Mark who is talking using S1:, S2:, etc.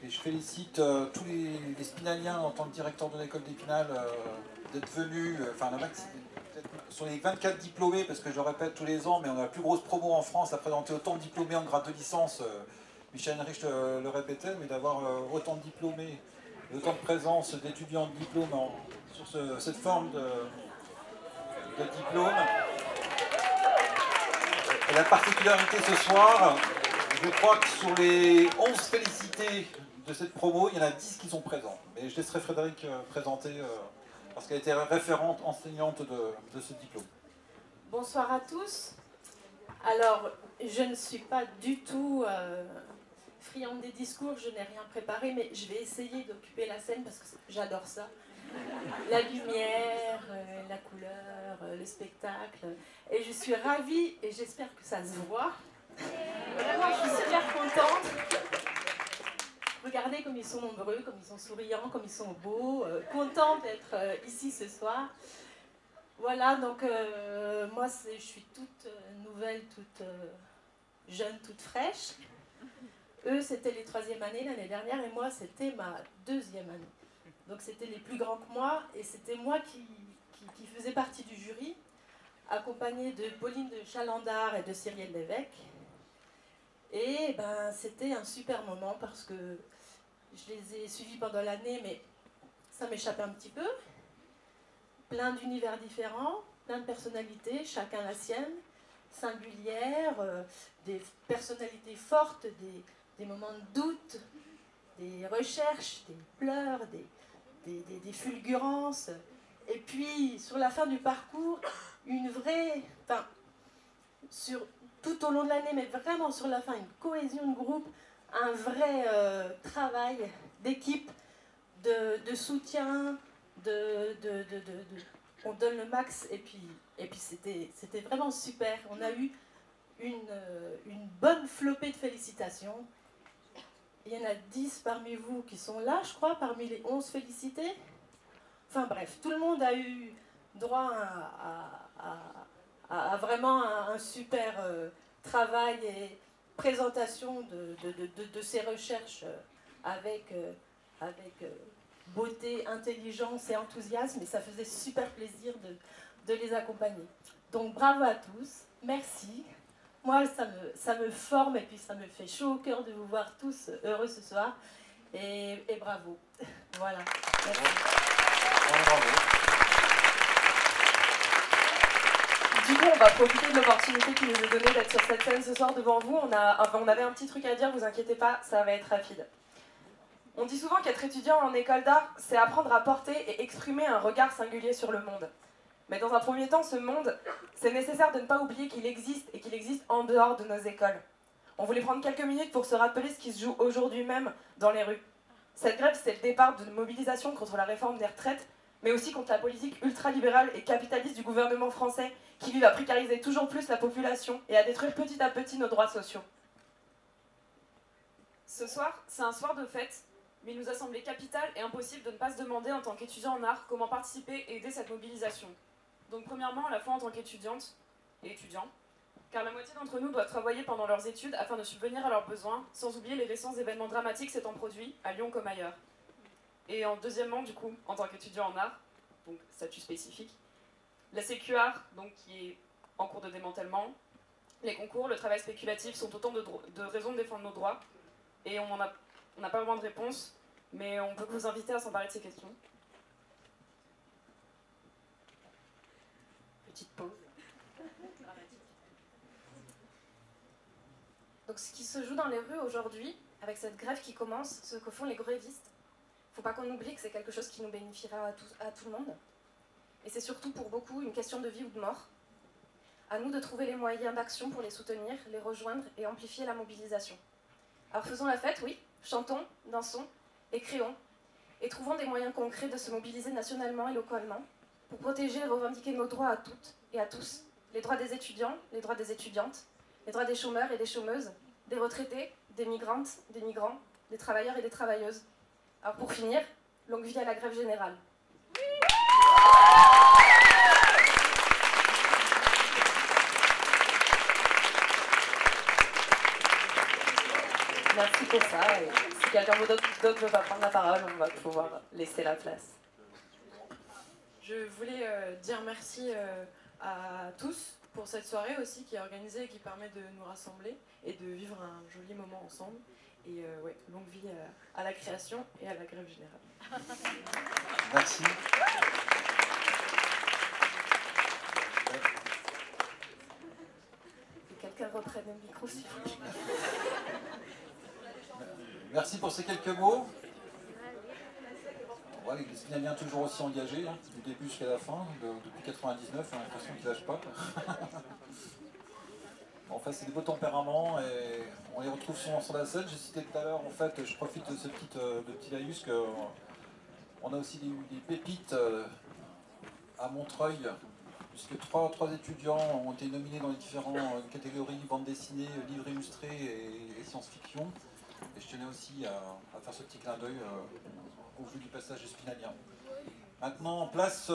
S1: Et je félicite tous les Spinaliens en tant que directeur de l'école d'Épinal d'être venus, sur les 24 diplômés, parce que je le répète tous les ans, mais on a la plus grosse promo en France à présenter autant de diplômés en grade de licence. Michel Henrich le répétait, mais d'avoir autant de diplômés, et autant de présence d'étudiants de diplôme sur cette forme de diplôme. Et la particularité ce soir, je crois que sur les 11 félicités de cette promo, il y en a 10 qui sont présents. Mais je laisserai Frédéric présenter, parce qu'elle était référente enseignante de ce diplôme.
S2: Bonsoir à tous. Alors, je ne suis pas du tout friande des discours, je n'ai rien préparé, mais je vais essayer d'occuper la scène parce que j'adore ça. La lumière, la couleur, le spectacle. Et je suis ravie, et j'espère que ça se voit. Vraiment, je suis super contente. Regardez comme ils sont nombreux, comme ils sont souriants, comme ils sont beaux. Contente d'être ici ce soir. Voilà, donc moi je suis toute nouvelle, toute jeune, toute fraîche. Eux, c'était les 3e années l'année dernière et moi, c'était ma 2e année. Donc c'était les plus grands que moi et c'était moi qui faisais partie du jury, accompagnée de Pauline de Chalandard et de Cyrielle Lévesque. Et ben, c'était un super moment parce que je les ai suivis pendant l'année, mais ça m'échappait un petit peu. Plein d'univers différents, plein de personnalités, chacun la sienne, singulière, des personnalités fortes, des moments de doute, des recherches, des pleurs, des fulgurances. Et puis, sur la fin du parcours, une vraie... Enfin, tout au long de l'année, mais vraiment sur la fin, une cohésion de groupe, un vrai travail d'équipe, de soutien, on donne le max, et puis c'était vraiment super. On a eu une bonne flopée de félicitations. Il y en a 10 parmi vous qui sont là, je crois, parmi les 11 félicités. Enfin bref, tout le monde a eu droit à vraiment un super travail et présentation de ces recherches avec beauté, intelligence et enthousiasme, et ça faisait super plaisir de les accompagner. Donc bravo à tous, merci. Moi, ça me forme et puis ça me fait chaud au cœur de vous voir tous heureux ce soir. Et bravo. Voilà. Merci.
S3: Bravo. Du coup, on va profiter de l'opportunité qui nous est donnée d'être sur cette scène ce soir devant vous. On avait un petit truc à dire, vous inquiétez pas, ça va être rapide. On dit souvent qu'être étudiant en école d'art, c'est apprendre à porter et exprimer un regard singulier sur le monde. Mais dans un premier temps, ce monde, c'est nécessaire de ne pas oublier qu'il existe et qu'il existe en dehors de nos écoles. On voulait prendre quelques minutes pour se rappeler ce qui se joue aujourd'hui même dans les rues. Cette grève, c'est le départ d'une mobilisation contre la réforme des retraites, mais aussi contre la politique ultralibérale et capitaliste du gouvernement français qui vise à précariser toujours plus la population et à détruire petit à petit nos droits sociaux. Ce soir, c'est un soir de fête, mais il nous a semblé capital et impossible de ne pas se demander en tant qu'étudiant en art comment participer et aider cette mobilisation. Donc premièrement, à la fois en tant qu'étudiante et étudiant, car la moitié d'entre nous doivent travailler pendant leurs études afin de subvenir à leurs besoins, sans oublier les récents événements dramatiques s'étant produits, à Lyon comme ailleurs. Et deuxièmement, du coup, en tant qu'étudiant en art, donc statut spécifique, la CQAR, donc qui est en cours de démantèlement, les concours, le travail spéculatif sont autant de raisons de défendre nos droits, et on n'a pas vraiment de réponse, mais on peut vous inviter à s'emparer de ces questions. Petite pause.
S4: Donc ce qui se joue dans les rues aujourd'hui, avec cette grève qui commence, ce que font les grévistes, faut pas qu'on oublie que c'est quelque chose qui nous bénéficiera à tout le monde. Et c'est surtout pour beaucoup une question de vie ou de mort. À nous de trouver les moyens d'action pour les soutenir, les rejoindre et amplifier la mobilisation. Alors faisons la fête, oui, chantons, dansons et créons. Et trouvons des moyens concrets de se mobiliser nationalement et localement pour protéger et revendiquer nos droits à toutes et à tous. Les droits des étudiants, les droits des étudiantes, les droits des chômeurs et des chômeuses, des retraités, des migrantes, des migrants, des travailleurs et des travailleuses. Alors pour finir, longue vie à la grève générale.
S3: Merci pour ça. quelqu'un d'autre ne veut pas prendre la parole, on va pouvoir laisser la place.
S5: Je voulais dire merci à tous pour cette soirée aussi qui est organisée et qui permet de nous rassembler et de vivre un joli moment ensemble. Et ouais, longue vie à la création et à la grève générale.
S1: Merci.
S4: Que quelqu'un reprenne le micro, s'il vous plaît.
S1: Merci pour ces quelques mots. Ouais, les Spinaliens toujours aussi engagés, hein, du début jusqu'à la fin, depuis 99, on a l'impression qu'ils lâchent pas. Enfin, c'est des beaux tempéraments et on les retrouve souvent sur la scène. J'ai cité tout à l'heure, en fait, je profite de ce petit laïus qu'on a aussi des pépites à Montreuil, puisque trois étudiants ont été nominés dans les différentes catégories bande dessinée, livres illustrés et science-fiction. Et je tenais aussi à faire ce petit clin d'œil au vu du passage des Spinaliens. Maintenant, place